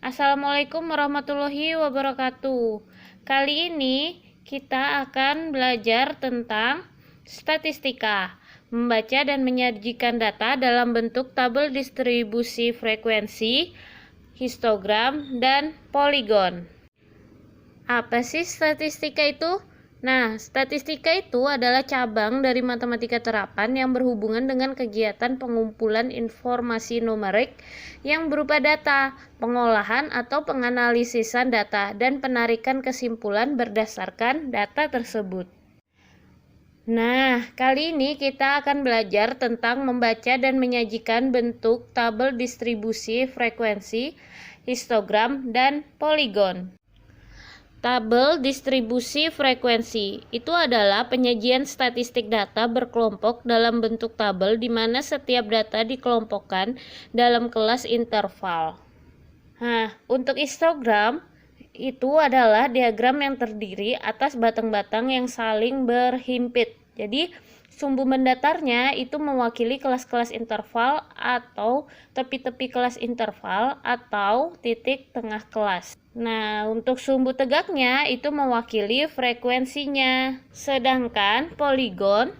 Assalamualaikum warahmatullahi wabarakatuh. Kali ini kita akan belajar tentang statistika, membaca dan menyajikan data dalam bentuk tabel distribusi frekuensi, histogram, dan poligon. Apa sih statistika itu? Nah, statistika itu adalah cabang dari matematika terapan yang berhubungan dengan kegiatan pengumpulan informasi numerik yang berupa data, pengolahan atau penganalisisan data, dan penarikan kesimpulan berdasarkan data tersebut. Nah, kali ini kita akan belajar tentang membaca dan menyajikan bentuk tabel distribusi frekuensi, histogram, dan poligon. Tabel distribusi frekuensi itu adalah penyajian statistik data berkelompok dalam bentuk tabel di mana setiap data dikelompokkan dalam kelas interval. Nah, untuk histogram itu adalah diagram yang terdiri atas batang-batang yang saling berhimpit. Jadi, sumbu mendatarnya itu mewakili kelas-kelas interval atau tepi-tepi kelas interval atau titik tengah kelas. Nah, untuk sumbu tegaknya itu mewakili frekuensinya. Sedangkan poligon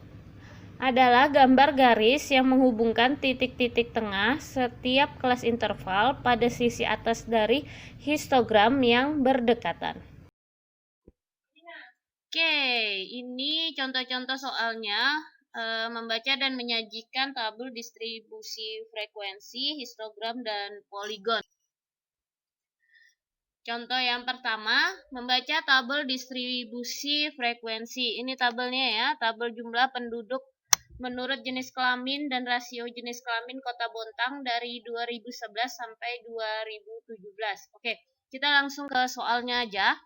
adalah gambar garis yang menghubungkan titik-titik tengah setiap kelas interval pada sisi atas dari histogram yang berdekatan. Oke, ini contoh-contoh soalnya membaca dan menyajikan tabel distribusi frekuensi, histogram, dan poligon. Contoh yang pertama, membaca tabel distribusi frekuensi. Ini tabelnya ya, tabel jumlah penduduk menurut jenis kelamin dan rasio jenis kelamin Kota Bontang dari 2011 sampai 2017. Oke, kita langsung ke soalnya aja.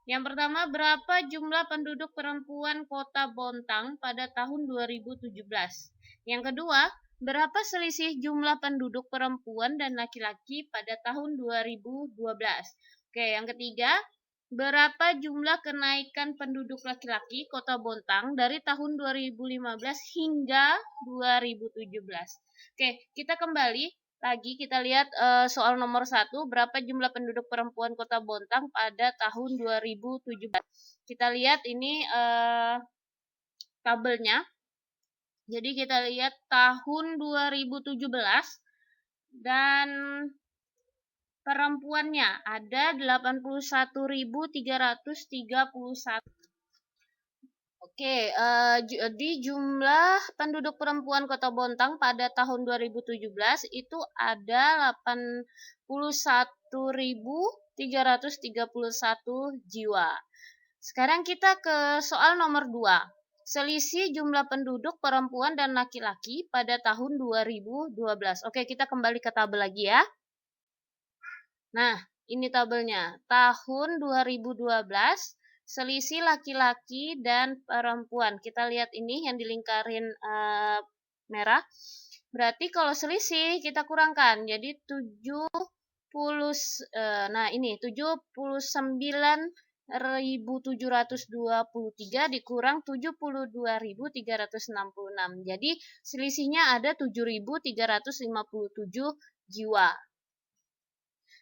Yang pertama, berapa jumlah penduduk perempuan Kota Bontang pada tahun 2017? Yang kedua, berapa selisih jumlah penduduk perempuan dan laki-laki pada tahun 2012? Oke, yang ketiga, berapa jumlah kenaikan penduduk laki-laki Kota Bontang dari tahun 2015 hingga 2017? Oke, kita kembali lagi kita lihat soal nomor 1, berapa jumlah penduduk perempuan Kota Bontang pada tahun 2017. Kita lihat ini tabelnya. Jadi kita lihat tahun 2017 dan perempuannya ada 81.331. Oke, di jumlah penduduk perempuan Kota Bontang pada tahun 2017 itu ada 81.331 jiwa. Sekarang kita ke soal nomor 2. Selisih jumlah penduduk perempuan dan laki-laki pada tahun 2012. Oke, kita kembali ke tabel lagi ya. Nah, ini tabelnya. Tahun 2012 selisih laki-laki dan perempuan. Kita lihat ini yang dilingkarin merah. Berarti kalau selisih kita kurangkan. Jadi 79.723 dikurang 72.366. Jadi selisihnya ada 7.357 jiwa.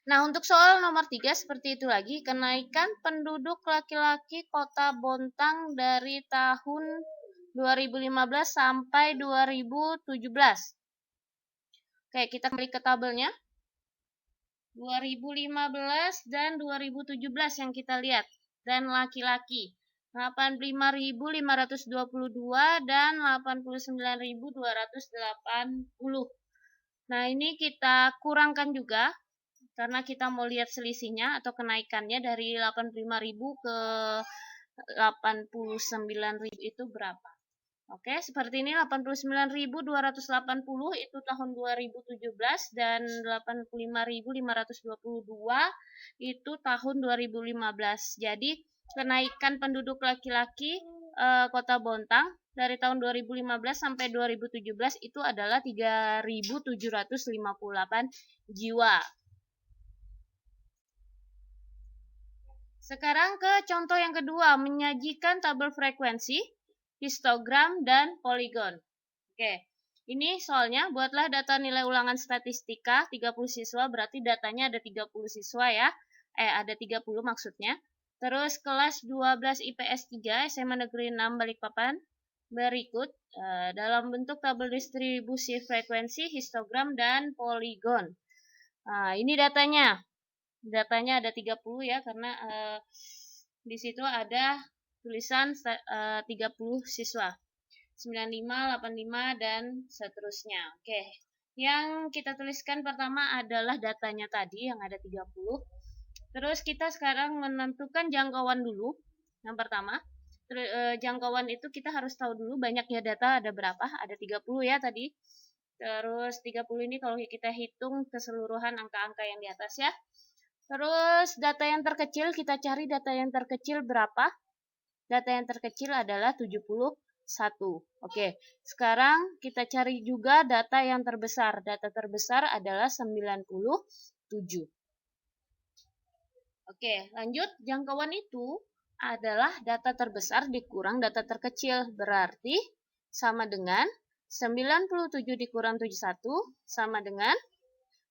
Nah, untuk soal nomor 3 seperti itu lagi, kenaikan penduduk laki-laki Kota Bontang dari tahun 2015 sampai 2017. Oke, kita kembali ke tabelnya. 2015 dan 2017 yang kita lihat. Dan laki-laki 85.522 dan 89.280. Nah, ini kita kurangkan juga karena kita mau lihat selisihnya atau kenaikannya dari 85.000 ke 89.000 itu berapa. Oke, seperti ini 89.280 itu tahun 2017 dan 85.522 itu tahun 2015. Jadi kenaikan penduduk laki-laki Kota Bontang dari tahun 2015 sampai 2017 itu adalah 3.758 jiwa. Sekarang ke contoh yang kedua, menyajikan tabel frekuensi, histogram, dan poligon. Oke, Ini soalnya buatlah data nilai ulangan statistika 30 siswa, berarti datanya ada 30 siswa ya. Ada 30 maksudnya. Terus kelas 12 IPS 3 SMA Negeri 6 Balikpapan berikut dalam bentuk tabel distribusi frekuensi, histogram, dan poligon. Nah, ini datanya. Datanya ada 30 ya, karena di situ ada tulisan 30 siswa. 95, 85, dan seterusnya. Oke. Yang kita tuliskan pertama adalah datanya tadi yang ada 30. Terus kita sekarang menentukan jangkauan dulu. Yang pertama, jangkauan itu kita harus tahu dulu banyaknya data ada berapa. Ada 30 ya tadi. Terus 30 ini kalau kita hitung keseluruhan angka-angka yang di atas ya. Terus data yang terkecil, kita cari data yang terkecil berapa. Data yang terkecil adalah 71. Oke, sekarang kita cari juga data yang terbesar. Data terbesar adalah 97. Oke, lanjut. Jangkauan itu adalah data terbesar dikurang data terkecil. Berarti sama dengan 97 dikurang 71 sama dengan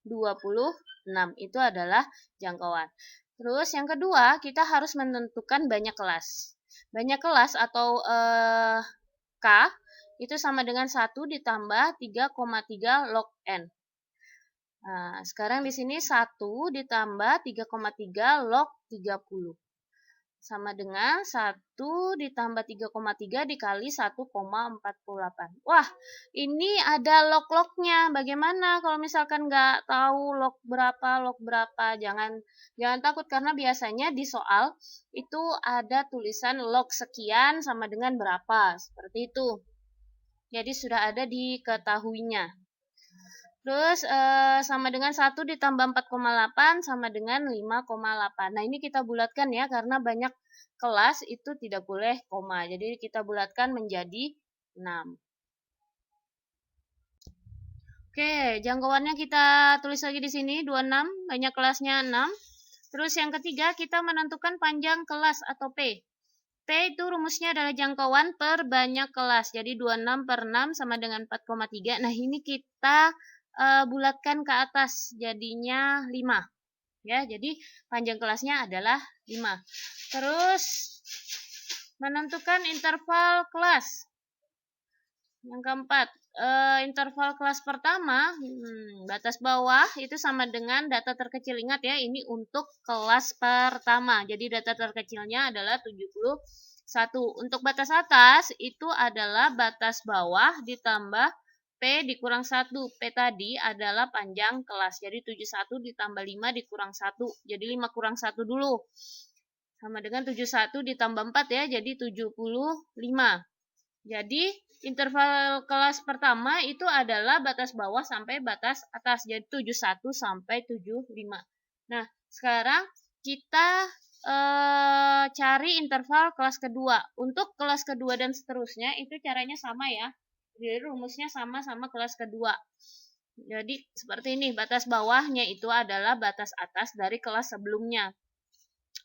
26. Itu adalah jangkauan. Terus yang kedua, kita harus menentukan banyak kelas. Banyak kelas atau K itu sama dengan 1 ditambah 3,3 log N. Nah, sekarang di sini 1 ditambah 3,3 log 30. Sama dengan 1 ditambah 3,3 dikali 1,48. Wah, ini ada log-lognya. Bagaimana kalau misalkan nggak tahu log berapa? Jangan takut, karena biasanya di soal itu ada tulisan log sekian sama dengan berapa. Seperti itu. Jadi sudah ada diketahuinya. Terus sama dengan 1 ditambah 4,8 sama dengan 5,8. Nah, ini kita bulatkan ya, karena banyak kelas itu tidak boleh koma. Jadi kita bulatkan menjadi 6. Oke, jangkauannya kita tulis lagi di sini 26, banyak kelasnya 6. Terus yang ketiga, kita menentukan panjang kelas atau P. P itu rumusnya adalah jangkauan per banyak kelas. Jadi 26 per 6 sama dengan 4,3. Nah, ini kita bulatkan ke atas, jadinya 5. Ya, jadi panjang kelasnya adalah 5. Terus menentukan interval kelas. Yang keempat, interval kelas pertama, batas bawah itu sama dengan data terkecil. Ingat ya, ini untuk kelas pertama. Jadi data terkecilnya adalah 71. Untuk batas atas itu adalah batas bawah ditambah P dikurang 1. P tadi adalah panjang kelas. Jadi 71 ditambah 5 dikurang 1. Jadi 5 kurang 1 dulu. Sama dengan 71 ditambah 4 ya, jadi 75. Jadi interval kelas pertama itu adalah batas bawah sampai batas atas. Jadi 71 sampai 75. Nah, sekarang kita cari interval kelas kedua. Untuk kelas kedua dan seterusnya itu caranya sama ya. Jadi rumusnya sama-sama kelas kedua. Jadi seperti ini, batas bawahnya itu adalah batas atas dari kelas sebelumnya.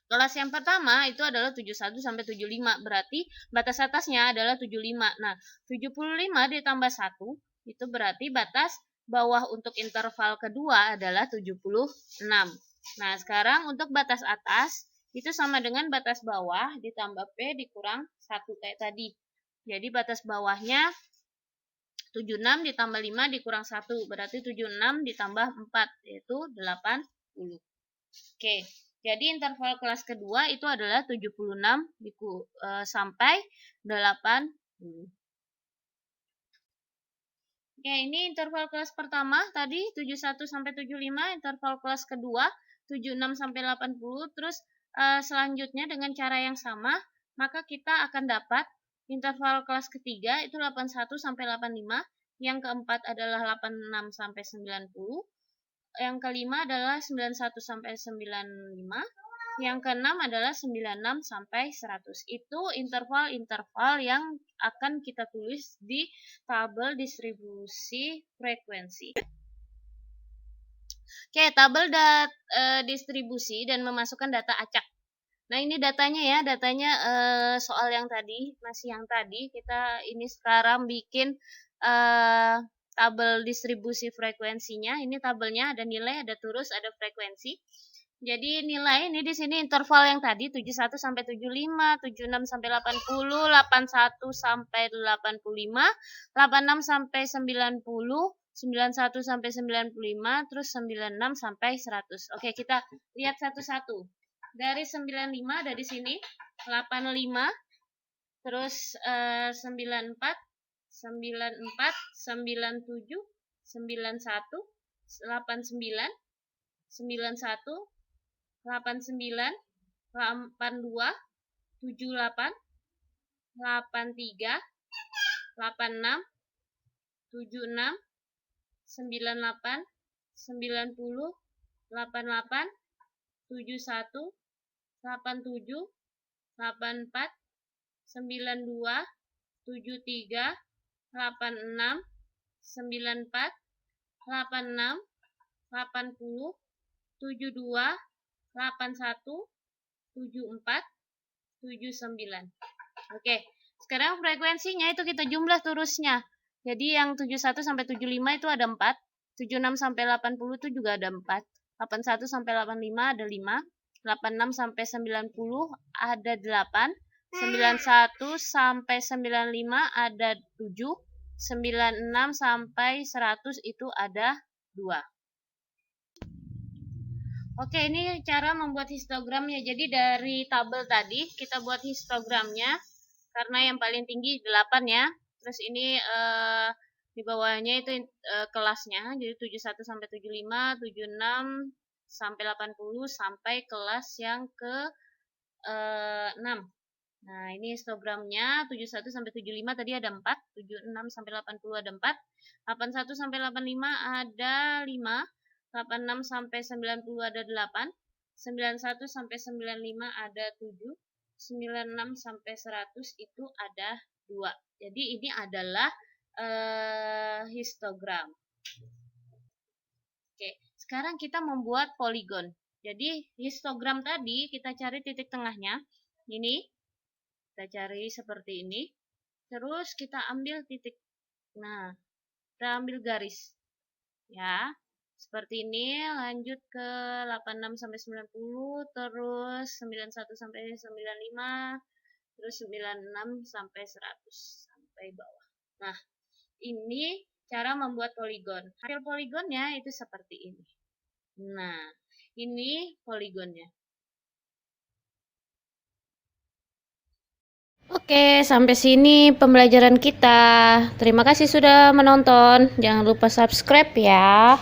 Kelas yang pertama itu adalah 71 sampai 75, berarti batas atasnya adalah 75. Nah, 75 ditambah 1 itu berarti batas bawah untuk interval kedua adalah 76. Nah, sekarang untuk batas atas itu sama dengan batas bawah ditambah P dikurang 1 kayak tadi. Jadi batas bawahnya 76 ditambah 5 dikurang 1, berarti 76 ditambah 4, yaitu 80. Oke, jadi interval kelas kedua itu adalah 76 sampai 80. Oke, ini interval kelas pertama tadi 71 sampai 75, interval kelas kedua 76 sampai 80, terus selanjutnya dengan cara yang sama, maka kita akan dapat interval kelas ketiga itu 81 sampai 85, yang keempat adalah 86 sampai 90, yang kelima adalah 91 sampai 95, yang keenam adalah 96 sampai 100. Itu interval-interval yang akan kita tulis di tabel distribusi frekuensi. Oke, tabel distribusi dan memasukkan data acak. Nah, ini datanya ya, datanya soal yang tadi, masih yang tadi. Kita ini sekarang bikin tabel distribusi frekuensinya. Ini tabelnya ada nilai, ada turus, ada frekuensi. Jadi nilai ini di sini interval yang tadi 71 sampai 75, 76 sampai 80, 81 sampai 85, 86 sampai 90, 91 sampai 95, terus 96 sampai 100. Oke, kita lihat satu-satu. Dari 95 ada di sini 85, terus 94, 94, 97, 91, 89, 91, 89, 82, 78, 83, 86, 76, 98, 90, 88, 71, 87, 84, 92, 73, 86, 94, 86, 80, 72, 81, 74, 79. Oke, sekarang frekuensinya itu kita jumlah turusnya. Jadi yang 71 sampai 75 itu ada 4, 76 sampai 80 itu juga ada 4, 81 sampai 85 ada 5, 86 sampai 90 ada 8, 91 sampai 95 ada 7, 96 sampai 100 itu ada 2. Oke, ini cara membuat histogramnya. Jadi dari tabel tadi kita buat histogramnya karena yang paling tinggi 8 ya. Terus ini di bawahnya itu kelasnya. Jadi 71 sampai 75, 76 sampai 80 sampai kelas yang ke 6. Nah, ini histogramnya 71 sampai 75 tadi ada 4, 76 sampai 80 ada 4, 81 sampai 85 ada 5, 86 sampai 90 ada 8, 91 sampai 95 ada 7, 96 sampai 100 itu ada 2. Jadi ini adalah histogram. Oke, sekarang kita membuat poligon. Jadi histogram tadi kita cari titik tengahnya. Ini kita cari seperti ini. Terus kita ambil titik. Nah, kita ambil garis. Ya. Seperti ini, lanjut ke 86 sampai 90, terus 91 sampai 95, terus 96 sampai 100 sampai bawah. Nah, ini cara membuat poligon. Hasil poligonnya itu seperti ini. Nah, ini poligonnya. Oke, sampai sini pembelajaran kita. Terima kasih sudah menonton. Jangan lupa subscribe ya.